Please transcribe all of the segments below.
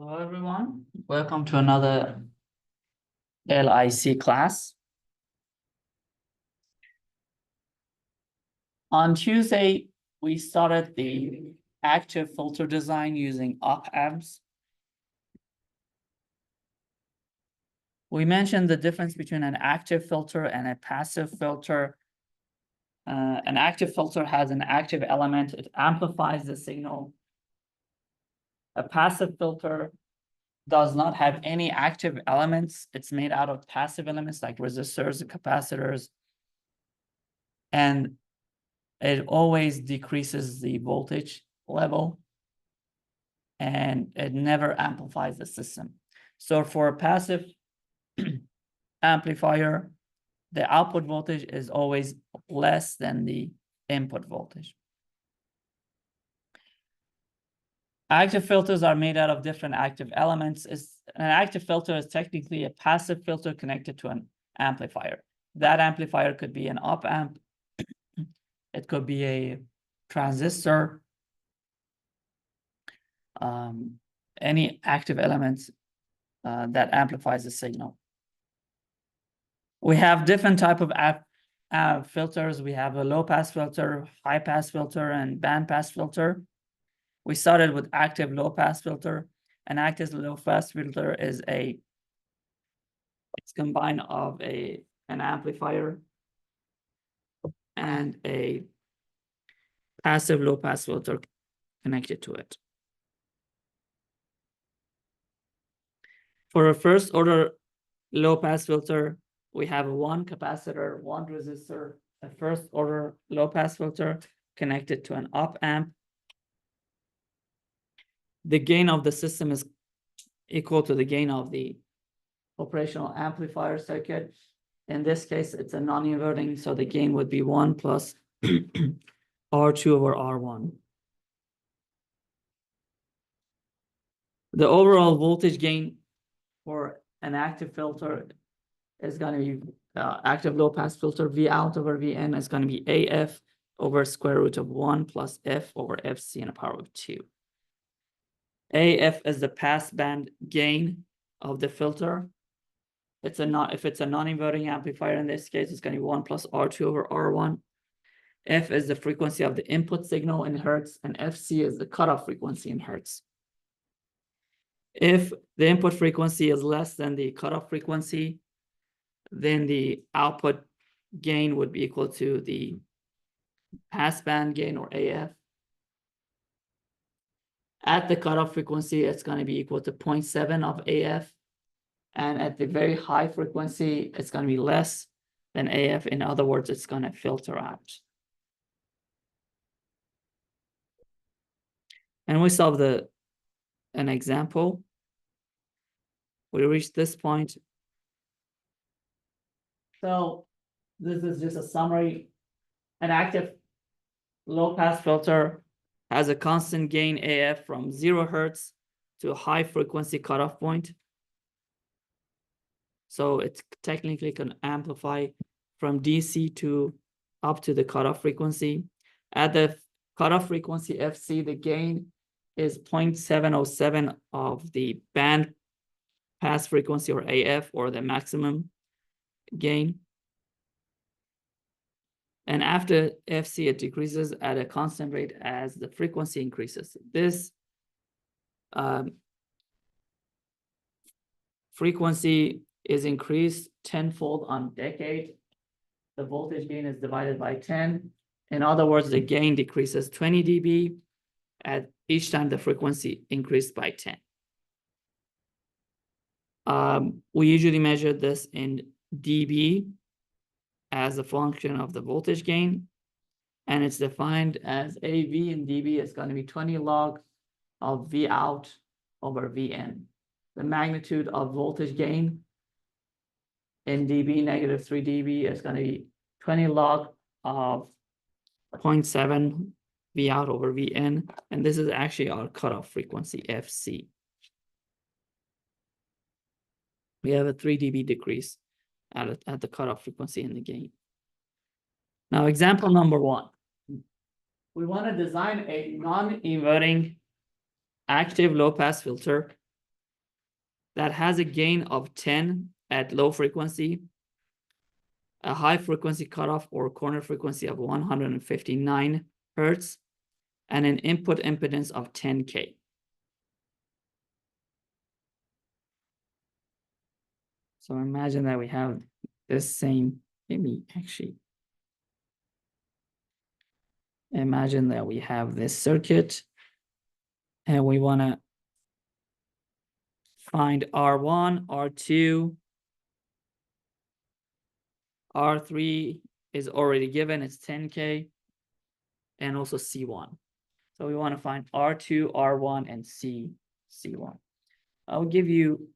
Hello, everyone. Welcome to another LIC class. On Tuesday, we started the active filter design using op-amps. We mentioned the difference between an active filter and a passive filter. An active filter has an active element. It amplifies the signal. A passive filter does not have any active elements. It's made out of passive elements like resistors and capacitors. And it always decreases the voltage level and it never amplifies the system. So for a passive amplifier, the output voltage is always less than the input voltage. Active filters are made out of different active elements. An active filter is technically a passive filter connected to an amplifier. That amplifier could be an op-amp. It could be a transistor. Any active elements that amplifies the signal. We have different type of filters. We have a low pass filter, high pass filter, and band pass filter. We started with active low pass filter. An active low pass filter is it's combined of an amplifier and a passive low pass filter connected to it. For a first order low pass filter, we have one capacitor, one resistor, a first order low pass filter connected to an op amp. The gain of the system is equal to the gain of the operational amplifier circuit. In this case, it's a non-inverting, so the gain would be 1 plus R2 over R1. The overall voltage gain for an active filter is going to be active low pass filter V out over Vn is going to be AF over square root of 1 plus F over FC in the power of 2. AF is the pass band gain of the filter. If it's a non-inverting amplifier, in this case, it's going to be 1 plus R2 over R1. F is the frequency of the input signal in hertz, and FC is the cutoff frequency in hertz. If the input frequency is less than the cutoff frequency, then the output gain would be equal to the pass band gain, or AF. At the cutoff frequency, it's going to be equal to 0.7 of AF. And at the very high frequency, it's going to be less than AF. In other words, it's going to filter out. And we solve an example. We reached this point. So this is just a summary. An active low pass filter has a constant gain AF from 0 hertz to a high frequency cutoff point. So it technically can amplify from DC to up to the cutoff frequency. At the cutoff frequency FC, the gain is 0.707 of the band pass frequency, or AF, or the maximum gain. And after FC, it decreases at a constant rate as the frequency increases. This frequency is increased tenfold on decade. The voltage gain is divided by 10. In other words, the gain decreases 20 dB at each time the frequency increased by 10. We usually measure this in dB as a function of the voltage gain, and it's defined as AV in dB is going to be 20 log of V out over Vn. The magnitude of voltage gain in dB, negative 3 dB, is going to be 20 log of 0.7 V out over Vn, and this is actually our cutoff frequency, FC. We have a 3 dB decrease at the cutoff frequency in the gain. Now, example number 1. We want to design a non-inverting active low-pass filter that has a gain of 10 at low frequency, a high frequency cutoff or corner frequency of 159 hertz, and an input impedance of 10K. So imagine that we have this same, maybe actually, imagine that we have this circuit and we want to find R1, R2, R3 is already given, it's 10K, and also C1. So we want to find R2, R1, and C1. I'll give you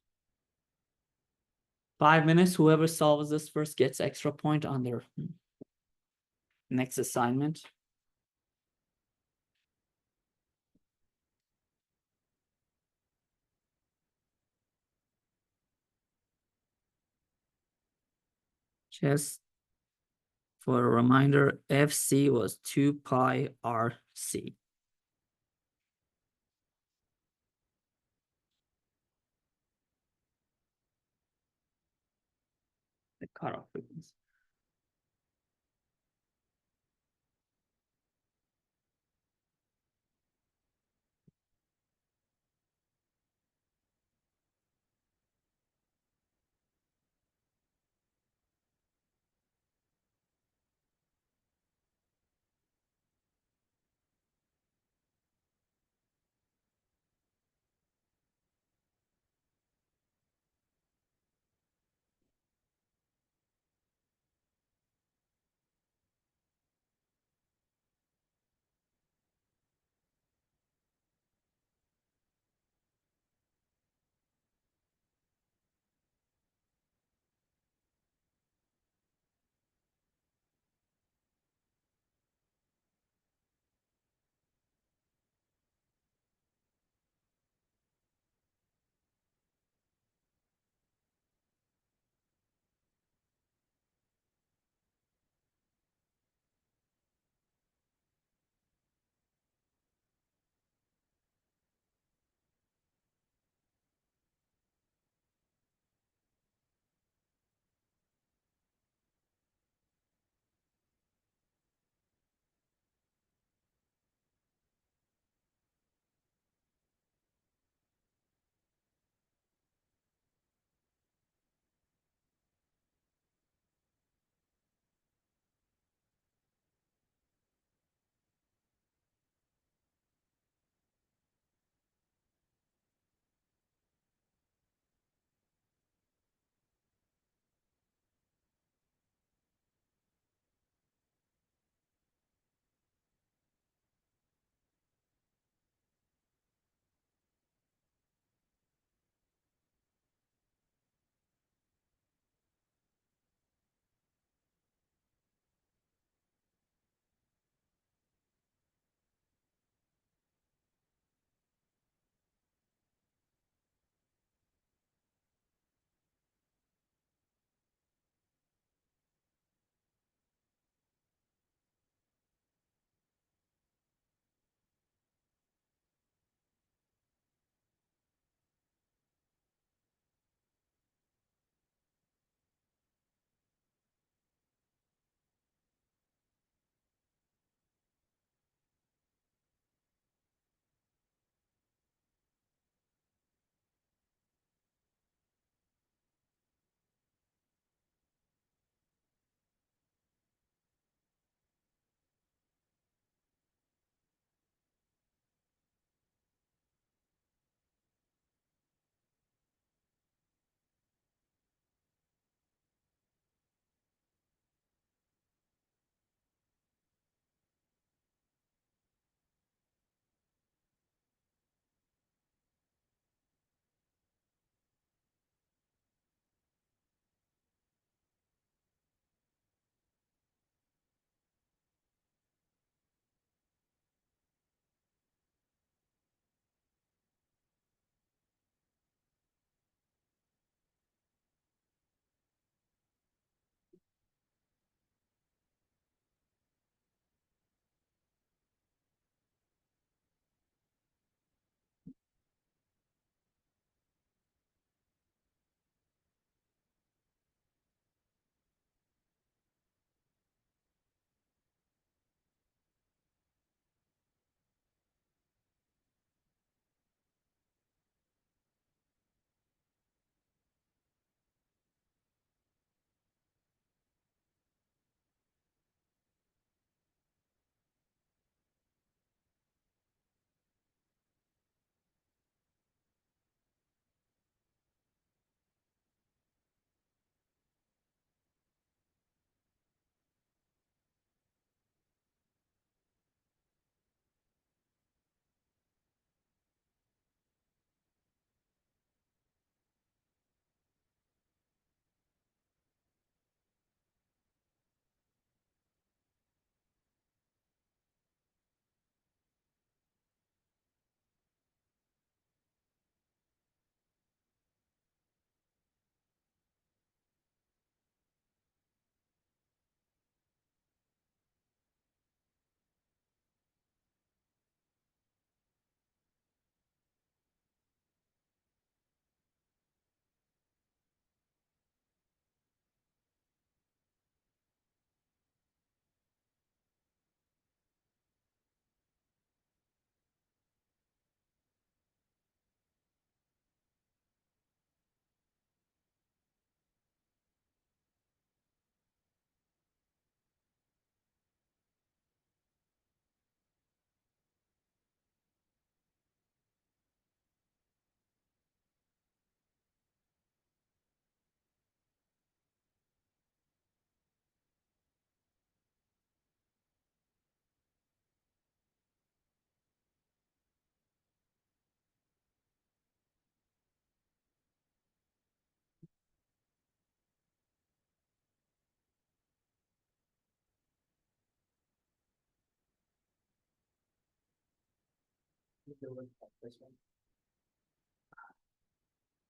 5 minutes. Whoever solves this first gets extra point on their next assignment. Just for a reminder, FC was 2 pi RC. The cutoff frequency.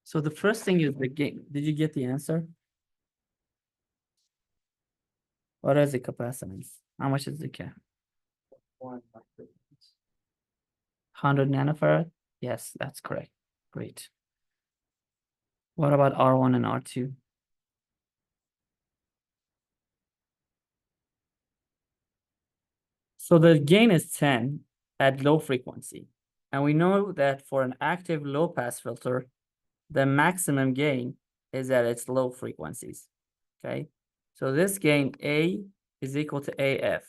So the first thing is the gain. Did you get the answer? What is the capacitance? How much is the K? 100 nanofarad? Yes, that's correct. Great. What about R1 and R2? So the gain is 10 at low frequency. And we know that for an active low pass filter, the maximum gain is at its low frequencies. Okay. So this gain A is equal to AF,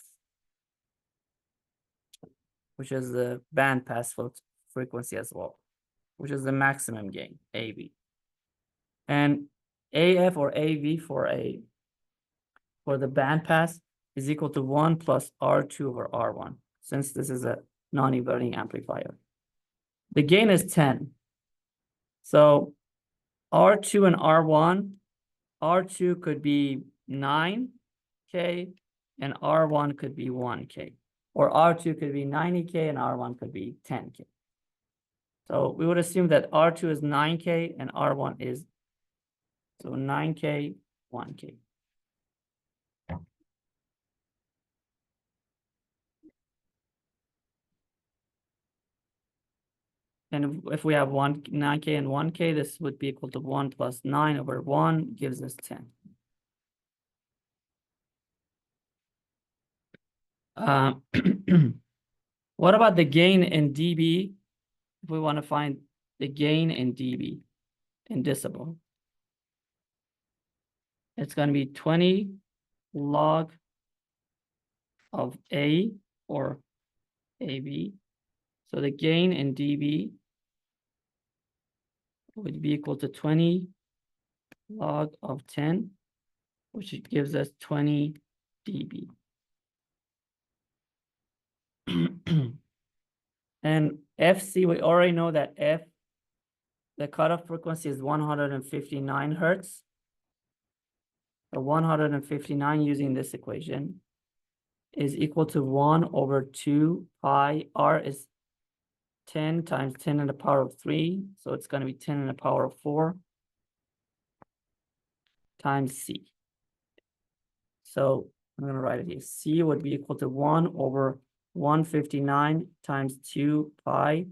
which is the band pass filter frequency as well, which is the maximum gain, AV. And AF or AV for the band pass is equal to 1 plus R2 over R1, since this is a non-inverting amplifier. The gain is 10. So R2 and R2 could be 9K and R1 could be 1K. Or R2 could be 90K and R1 could be 10K. So we would assume that R2 is 9K and R1 is, so 9K, 1K. And if we have 9K and 1K, this would be equal to 1 plus 9 over 1 gives us 10. What about the gain in dB? If we want to find the gain in dB, in decibel, it's going to be 20 log of A or AB. So the gain in dB would be equal to 20 log of 10, which gives us 20 dB. And FC, we already know that F, the cutoff frequency is 159 hertz. So 159 using this equation is equal to 1 over 2 pi. R is 10 times 10 to the power of 3. So it's going to be 10 to the power of 4 times C. So I'm going to write it here. C would be equal to 1 over 159 times 2 pi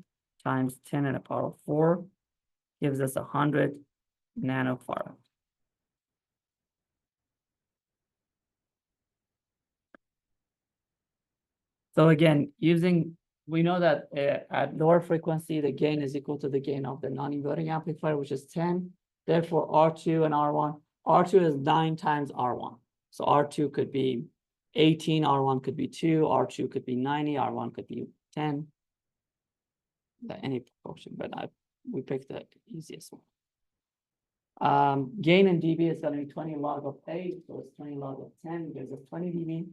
times 10 to the power of 4 gives us 100 nanofarad. So again, we know that at lower frequency, the gain is equal to the gain of the non-inverting amplifier, which is 10. Therefore, R2 and R1, R2 is 9 times R1. So R2 could be 18, R1 could be 2, R2 could be 90, R1 could be 10. Any proportion, but we picked the easiest one. Gain in dB is going to be 20 log of 8, so it's 20 log of 10 gives us 20 dB.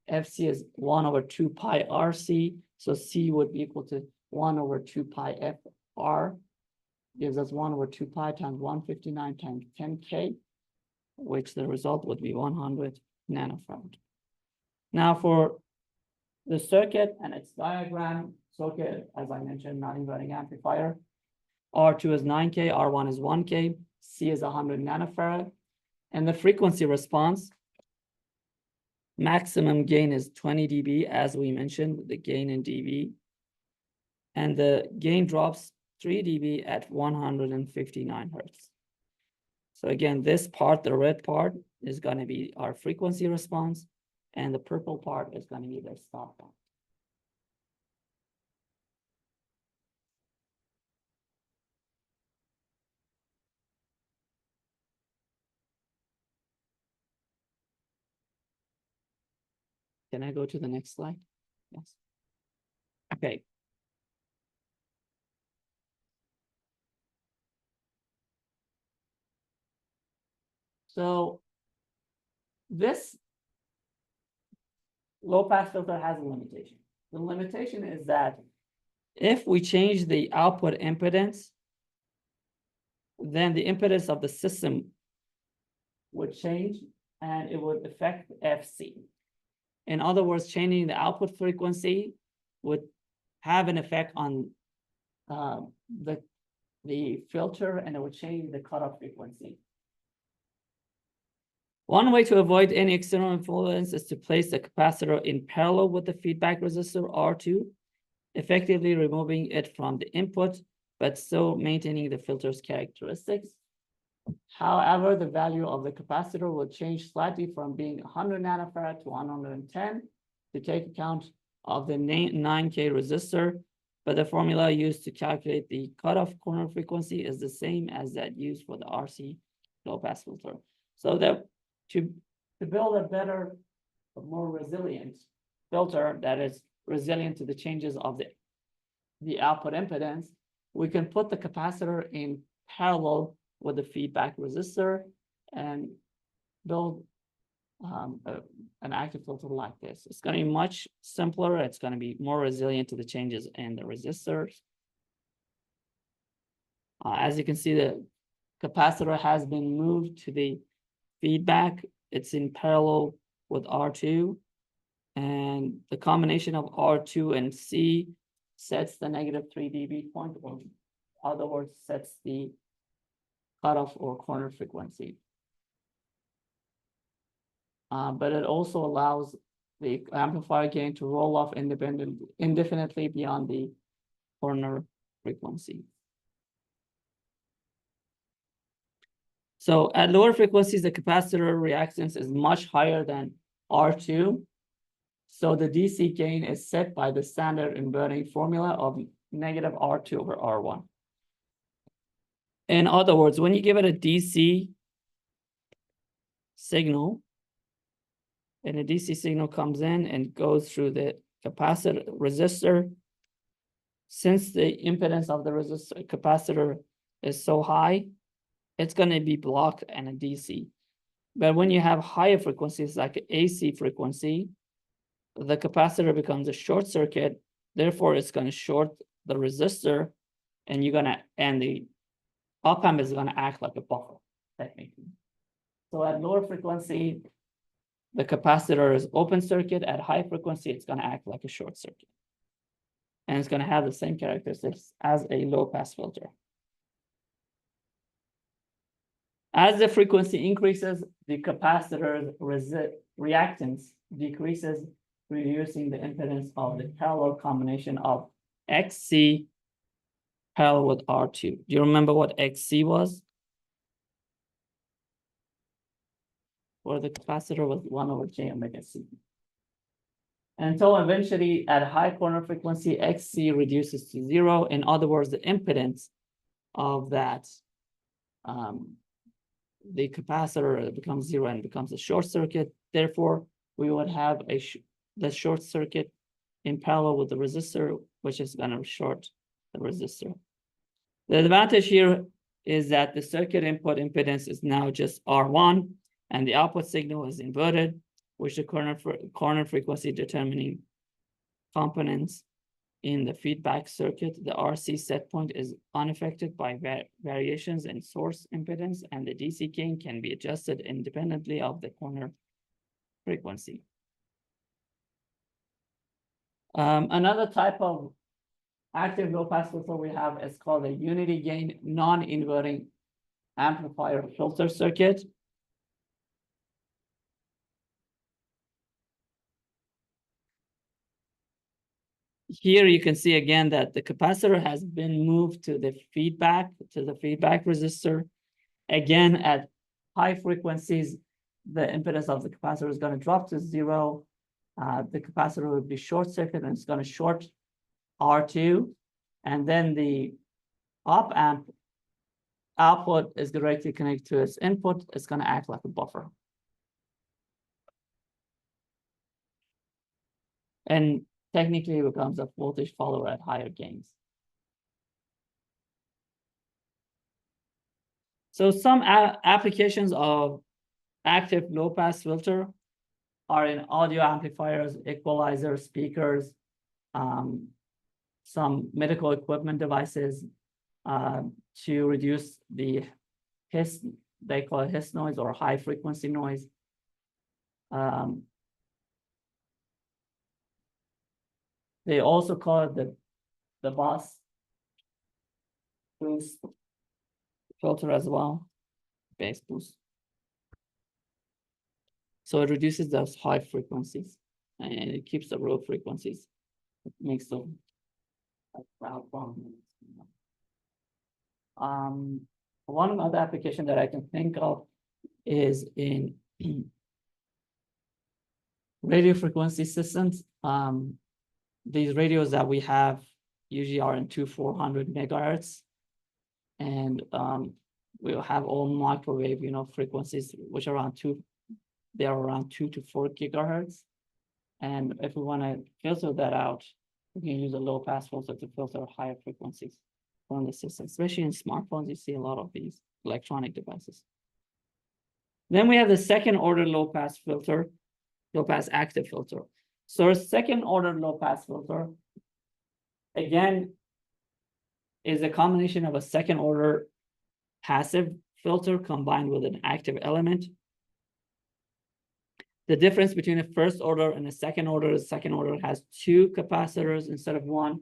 FC is 1 over 2 pi RC, so C would be equal to 1 over 2 pi FR, gives us 1 over 2 pi times 159 times 10K, which the result would be 100 nanofarad. Now for the circuit and its diagram, circuit, as I mentioned, non-inverting amplifier, R2 is 9K, R1 is 1K, C is 100 nanofarad, and the frequency response, maximum gain is 20 dB, as we mentioned, the gain in dB. And the gain drops 3 dB at 159 hertz. So again, this part, the red part, is going to be our frequency response, and the purple part is going to be the stop band. Can I go to the next slide? Yes. Okay. So this low pass filter has a limitation. The limitation is that if we change the output impedance, then the impedance of the system would change and it would affect FC. In other words, changing the output frequency would have an effect on um, the filter, and it will change the cutoff frequency. One way to avoid any external influence is to place the capacitor in parallel with the feedback resistor R2, effectively removing it from the input, but still maintaining the filter's characteristics. However, the value of the capacitor will change slightly from being 100 nanofarad to 110 to take account of the 9K resistor, but the formula used to calculate the cutoff corner frequency is the same as that used for the RC low pass filter. So that to build a better, more resilient filter that is resilient to the changes of the output impedance, we can put the capacitor in parallel with the feedback resistor and build an active filter like this. It's going to be much simpler. It's going to be more resilient to the changes in the resistors. As you can see, the capacitor has been moved to the feedback. It's in parallel with R2. And the combination of R2 and C sets the -3 dB point, or in other words, sets the cutoff or corner frequency. But it also allows the amplifier gain to roll off indefinitely beyond the corner frequency. So at lower frequencies, the capacitor reactance is much higher than R2. So the DC gain is set by the standard inverting formula of -R2 over R1. In other words, when you give it a DC signal, and a DC signal comes in and goes through the capacitor resistor, since the impedance of the resistor capacitor is so high, it's going to be blocked in a DC. But when you have higher frequencies like AC frequency, the capacitor becomes a short circuit. Therefore, it's going to short the resistor, and the op amp is going to act like a buffer, technically. So at lower frequency, the capacitor is open circuit. At high frequency, it's going to act like a short circuit. And it's going to have the same characteristics as a low pass filter. As the frequency increases, the capacitor's reactance decreases, reducing the impedance of the parallel combination of XC parallel with R2. Do you remember what XC was? Where the capacitor was 1 over J omega C. Until eventually at high corner frequency, XC reduces to 0. In other words, the impedance of that, the capacitor becomes 0 and becomes a short circuit. Therefore, we would have the short circuit in parallel with the resistor, which is going to short the resistor. The advantage here is that the circuit input impedance is now just R1, and the output signal is inverted, which the corner frequency determining components in the feedback circuit. The RC set point is unaffected by variations in source impedance, and the DC gain can be adjusted independently of the corner frequency. Another type of active low pass filter we have is called a unity gain non-inverting amplifier filter circuit. Here you can see again that the capacitor has been moved to the feedback resistor. Again, at high frequencies, the impedance of the capacitor is going to drop to 0. The capacitor will be short circuit, and it's going to short R2. And then the op amp output is directly connected to its input. It's going to act like a buffer. And technically, it becomes a voltage follower at higher gains. So some applications of active low pass filter are in audio amplifiers, equalizers, speakers, some medical equipment devices to reduce the hiss, they call it hiss noise or high frequency noise. They also call it the bus boost filter as well, bass boost. So it reduces those high frequencies and it keeps the low frequencies. It makes them loud volume. One other application that I can think of is in radio frequency systems. These radios that we have usually are in 400 megahertz, and we'll have all microwave, frequencies, which are they are around 2 to 4 gigahertz. And if we want to filter that out, we can use a low pass filter to filter higher frequencies from the system, especially in smartphones. You see a lot of these electronic devices. Then we have the second order low pass filter, low pass active filter. So a second order low pass filter, again, is a combination of a second order passive filter combined with an active element. The difference between a first order and a second order is second order has 2 capacitors instead of 1.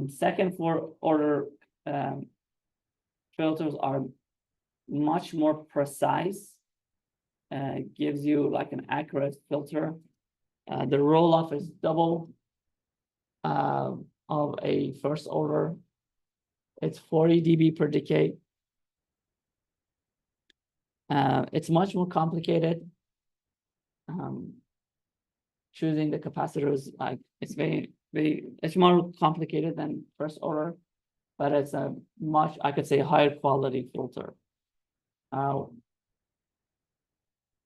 Second order filters are much more precise, gives you like an accurate filter. The roll-off is double of a first order. It's 40 dB per decade. It's much more complicated. Choosing the capacitors, like it's it's more complicated than first order, but it's a much, I could say, higher quality filter.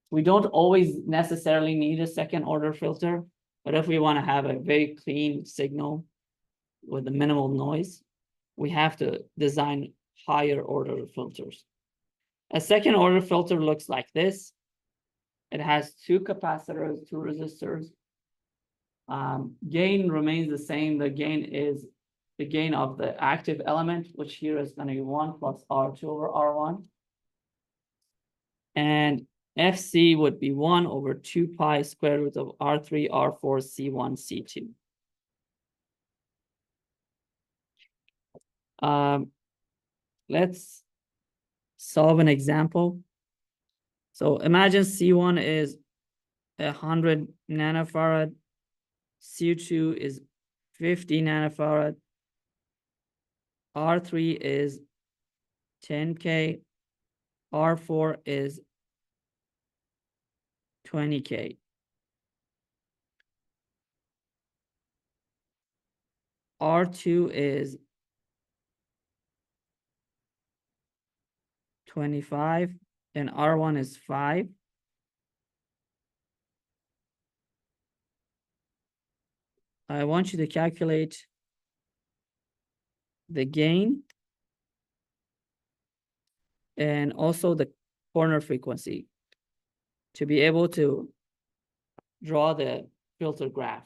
We don't always necessarily need a second order filter, but if we want to have a very clean signal with a minimal noise, we have to design higher order filters. A second order filter looks like this. It has 2 capacitors, 2 resistors. Gain remains the same. The gain is the gain of the active element, which here is going to be 1 plus R2 over R1. And FC would be 1 over 2 pi square root of R3, R4, C1, C2. Let's solve an example. So imagine C1 is 100 nanofarad, C2 is 50 nanofarad, R3 is 10K, R4 is 20K. R2 is 25 and R1 is 5. I want you to calculate the gain and also the corner frequency to be able to draw the filter graph.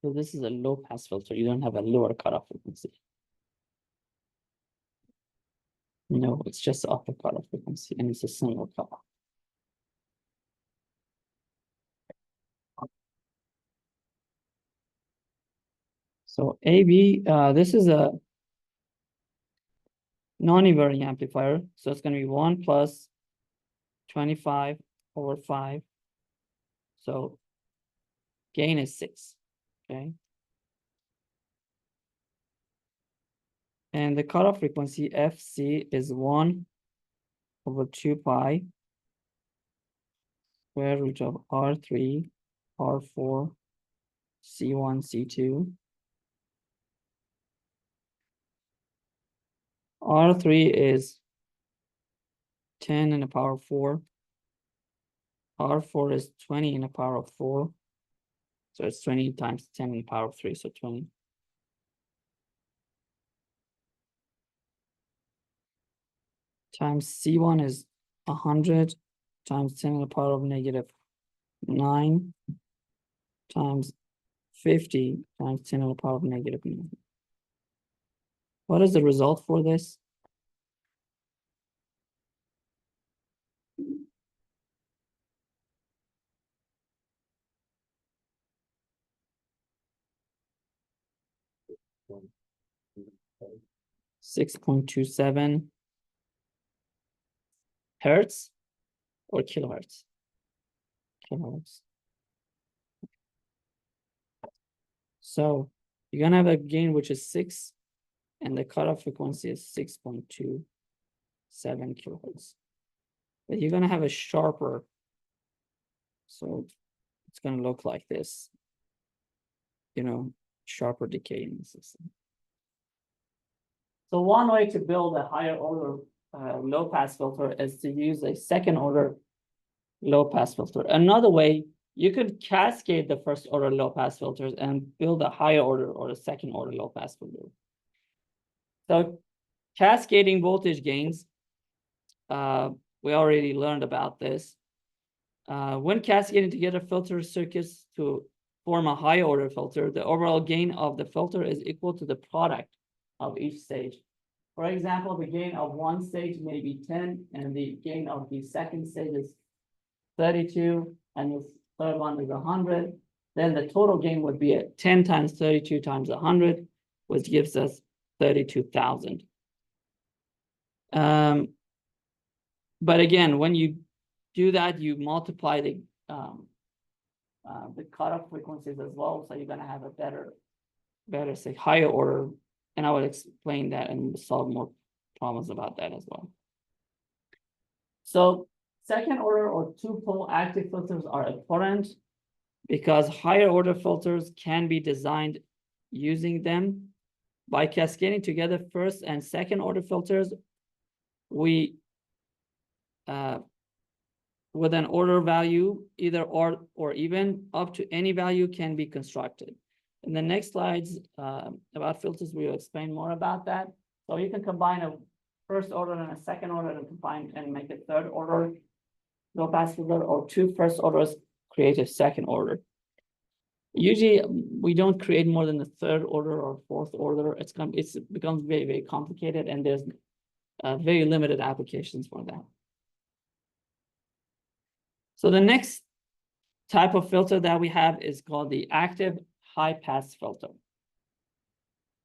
So this is a low pass filter. You don't have a lower cutoff frequency. No, it's just upper cutoff frequency, and it's a single cutoff. So AB, this is a non-inverting amplifier. So it's going to be 1 plus 25/5. So gain is 6. Okay. And the cutoff frequency FC is 1/2 pi square root of R3, R4, C1, C2. R3 is 10 in the power of 4. R4 is 20 in the power of 4. So it's 20 times 10 in the power of 3, so 20. Times C1 is 100 times 10 to the power of -9 times 50 times 10 to the power of -9. What is the result for this? .27 hertz or kilohertz? Kilohertz. So you're gonna have a gain which is 6, and the cutoff frequency is 6.27 kilohertz. But you're gonna have a sharper, so it's gonna look like this, sharper decay in the system. So one way to build a higher order low pass filter is to use a second order low pass filter. Another way, you could cascade the first order low pass filters and build a higher order or a second order low pass filter. So cascading voltage gains, we already learned about this. When cascading together filter circuits to form a higher order filter, the overall gain of the filter is equal to the product of each stage. For example, the gain of one stage may be 10, and the gain of the second stage is 32, and the third one is 100. Then the total gain would be at 10 times 32 times 100, which gives us 32,000. But again, when you do that, you multiply the cutoff frequencies as well, so you're going to have a better say higher order, and I will explain that and solve more problems about that as well. So second order or two-pole active filters are important because higher order filters can be designed using them. By cascading together first and second order filters, we with an order value, either or even up to any value can be constructed. In the next slides about filters, we will explain more about that. So you can combine a first order and a second order and combine and make a third order low pass filter, or two first orders create a second order. Usually we don't create more than the third order or fourth order. It becomes very, very complicated, and there's very limited applications for that. So the next type of filter that we have is called the active high pass filter.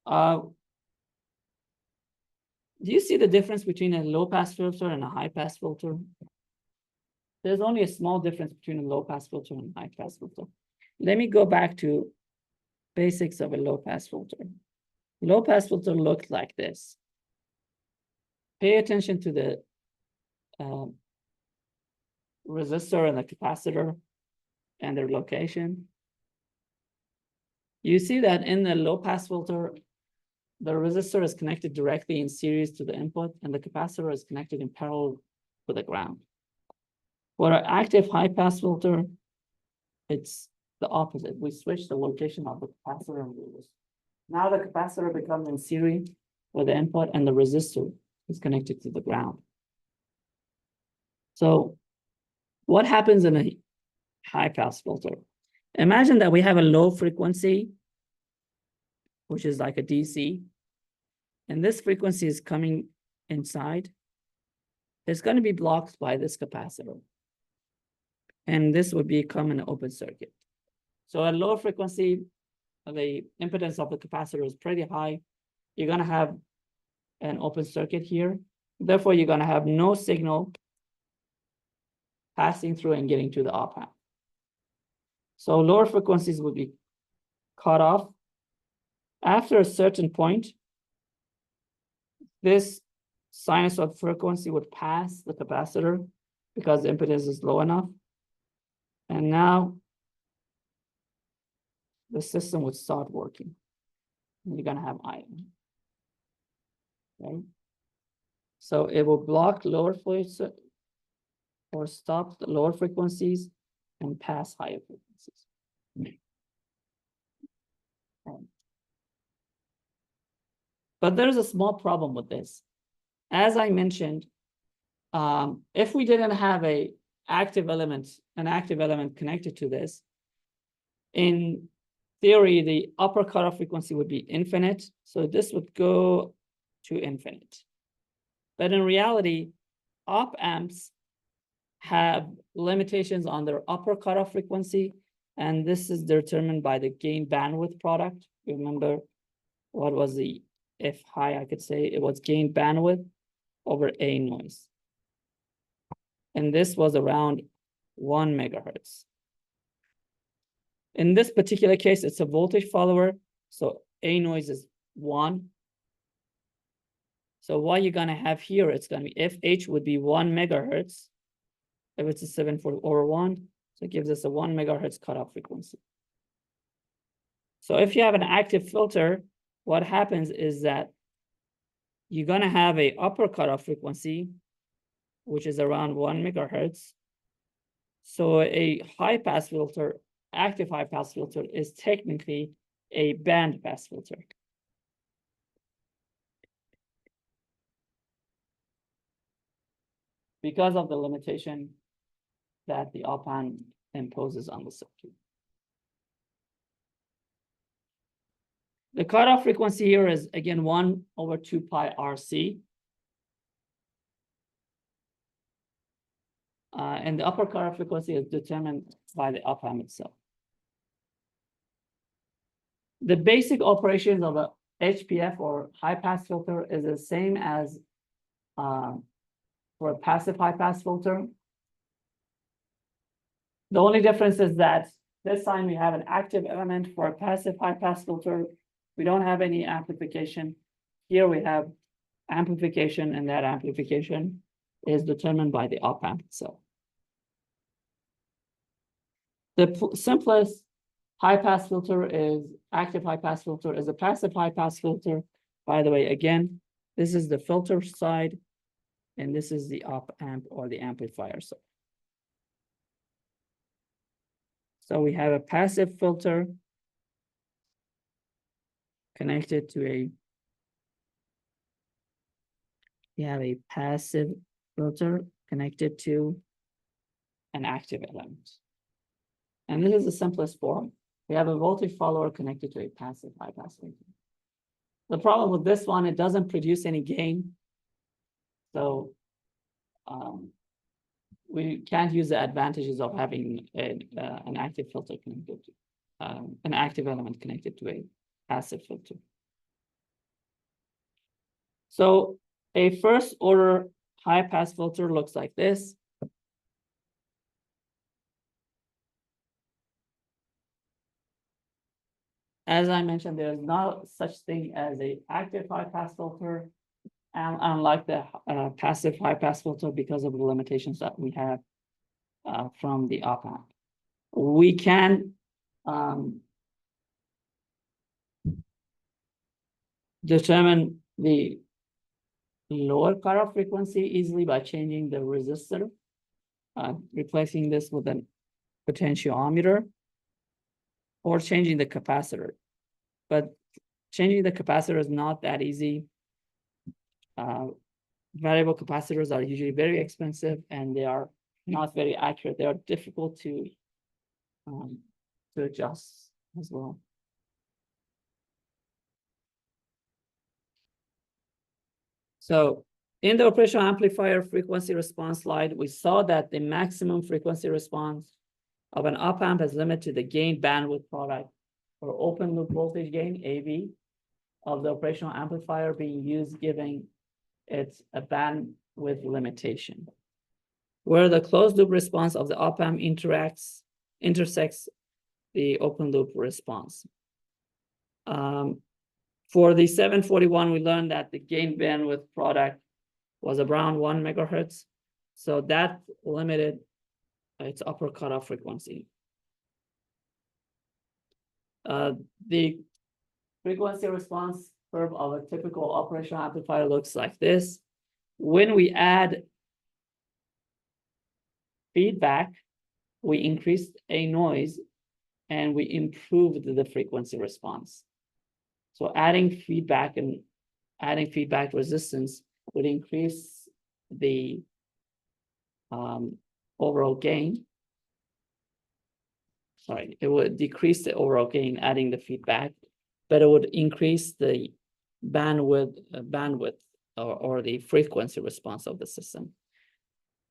Do you see the difference between a low pass filter and a high pass filter? There's only a small difference between a low pass filter and a high pass filter. Let me go back to basics of a low pass filter. Low pass filter looks like this. Pay attention to the resistor and the capacitor and their location. You see that in the low pass filter, the resistor is connected directly in series to the input, and the capacitor is connected in parallel to the ground. For our active high pass filter, it's the opposite. We switch the location of the capacitor and resistor. Now the capacitor becomes in series with the input, and the resistor is connected to the ground. So what happens in a high pass filter? Imagine that we have a low frequency which is like a DC, and this frequency is coming inside, it's going to be blocked by this capacitor. And this would become an open circuit. So at lower frequency, the impedance of the capacitor is pretty high. You're going to have an open circuit here. Therefore, you're going to have no signal passing through and getting to the op amp. So lower frequencies would be cut off. After a certain point, this sinusoid frequency would pass the capacitor because the impedance is low enough. And now the system would start working. And you're going to have ion. Okay. So it will block lower frequencies or stop the lower frequencies and pass higher frequencies. But there's a small problem with this. As I mentioned, if we didn't have an active element connected to this, in theory, the upper cutoff frequency would be infinite. So this would go to infinite. But in reality, op amps have limitations on their upper cutoff frequency, and this is determined by the gain bandwidth product. Remember, what was the F high, I could say it was gain bandwidth over A noise. And this was around 1 megahertz. In this particular case, it's a voltage follower. So A noise is 1. So what you're going to have here, it's going to be FH would be 1 megahertz. If it's a 7/1, so it gives us a 1 megahertz cutoff frequency. So if you have an active filter, what happens is that you're going to have a upper cutoff frequency, which is around 1 megahertz. So a high pass filter, active high pass filter, is technically a band pass filter. Because of the limitation that the op amp imposes on the circuit. The cutoff frequency here is again 1/2 pi RC. And the upper cutoff frequency is determined by the op amp itself. The basic operations of a HPF or high pass filter is the same as for a passive high pass filter. The only difference is that this time we have an active element. For a passive high pass filter, we don't have any amplification. Here we have amplification, and that amplification is determined by the op amp itself. The simplest high pass filter is active high pass filter is a passive high pass filter. By the way, again, this is the filter side, and this is the op amp or the amplifier side. So we have a passive filter connected to a, passive filter connected to an active element. And this is the simplest form. We have a voltage follower connected to a passive high pass filter. The problem with this one, it doesn't produce any gain. So we can't use the advantages of having an active filter connected to an active element connected to a passive filter. So a first order high pass filter looks like this. As I mentioned, there is no such thing as a active high pass filter, and unlike the passive high pass filter, because of the limitations that we have from the op amp. We can determine the lower cutoff frequency easily by changing the resistor, replacing this with a potentiometer, or changing the capacitor. But changing the capacitor is not that easy. Variable capacitors are usually very expensive, and they are not very accurate. They are difficult to adjust as well. So in the operational amplifier frequency response slide, we saw that the maximum frequency response of an op amp is limited to the gain bandwidth product or open loop voltage gain, AV, of the operational amplifier being used, giving it a bandwidth limitation. Where the closed loop response of the op amp intersects the open loop response. For the 741, we learned that the gain bandwidth product was around 1 megahertz. So that limited its upper cutoff frequency. The frequency response curve of a typical operational amplifier looks like this. When we add feedback, we increased a noise and we improved the frequency response. So adding feedback resistance would increase the overall gain. Sorry, it would decrease the overall gain adding the feedback, but it would increase the bandwidth or the frequency response of the system.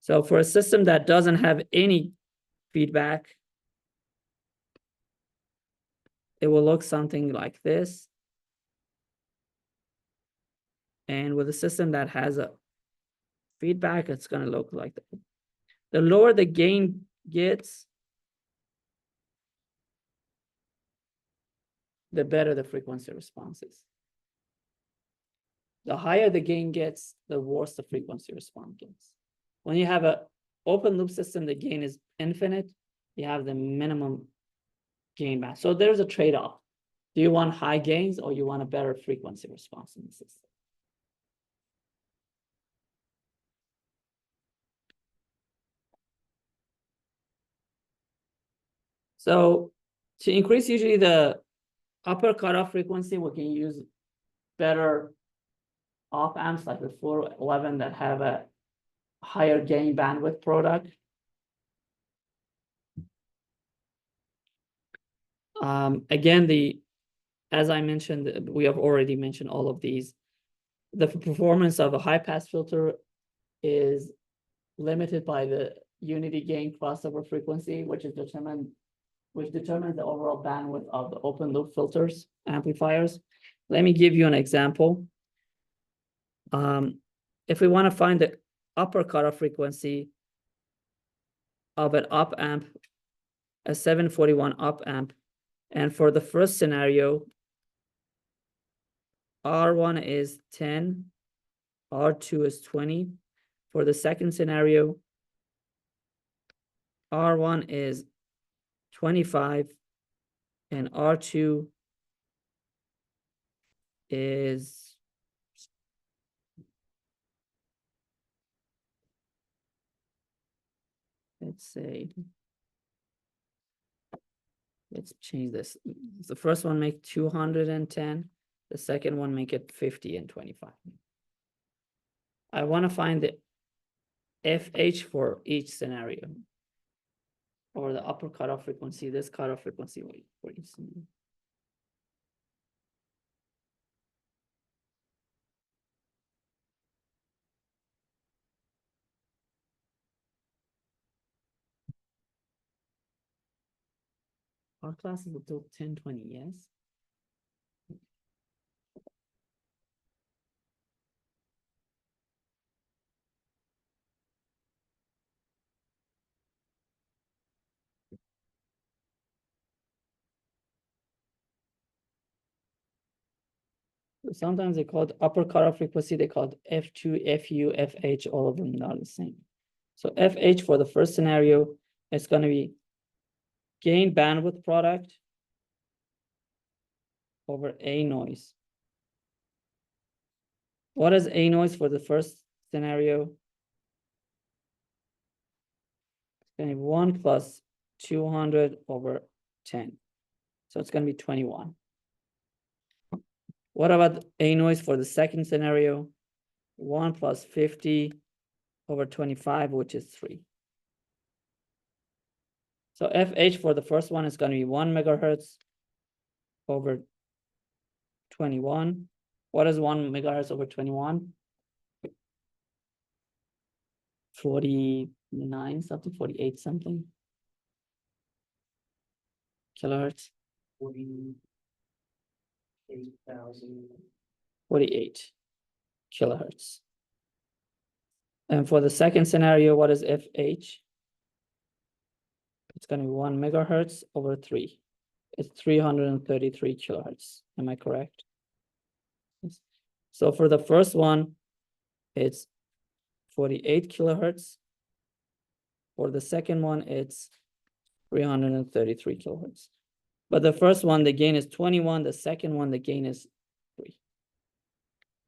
So for a system that doesn't have any feedback, it will look something like this. And with a system that has a feedback, it's going to look like that. The lower the gain gets, the better the frequency response is. The higher the gain gets, the worse the frequency response gets. When you have an open loop system, the gain is infinite. You have the minimum gain back. So there's a trade-off. Do you want high gains or you want a better frequency response in the system? So to increase usually the upper cutoff frequency, we can use better op amps like the 411 that have a higher gain bandwidth product. Again, as I mentioned, we have already mentioned all of these. The performance of a high pass filter is limited by the unity gain crossover frequency, which determines the overall bandwidth of the open loop filters, amplifiers. Let me give you an example. If we want to find the upper cutoff frequency of an op amp, a 741 op amp, and for the first scenario, R1 is 10, R2 is 20. For the second scenario, R1 is 25 and R2 is let's change this. The first one make 210, the second one make it 50 and 25. I want to find the FH for each scenario, or the upper cutoff frequency, this cutoff frequency for each scenario. Our class is until 10:20, yes? Sometimes they call it upper cutoff frequency, they call it F2, FU, FH, all of them are the same. So FH for the first scenario is going to be gain bandwidth product over A noise. What is A noise for the first scenario? It's going to be 1 plus 200 over 10. So it's going to be 21. What about A noise for the second scenario? 1 plus 50 over 25, which is 3. So FH for the first one is going to be 1 megahertz over 21. What is 1 megahertz over 21? 49 something, 48 something kilohertz. 48 kilohertz. And for the second scenario, what is FH? It's going to be 1 megahertz over 3. It's 333 kilohertz. Am I correct? Yes. So for the first one, it's 48 kilohertz. For the second one, it's 333 kilohertz. But the first one, the gain is 21. The second one, the gain is 3.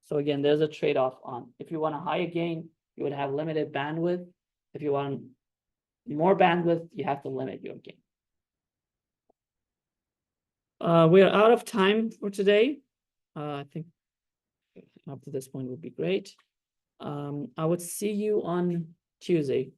So again, there's a trade-off on. If you want a higher gain, you would have limited bandwidth. If you want more bandwidth, you have to limit your gain. We are out of time for today. I think up to this point would be great. I would see you on Tuesday.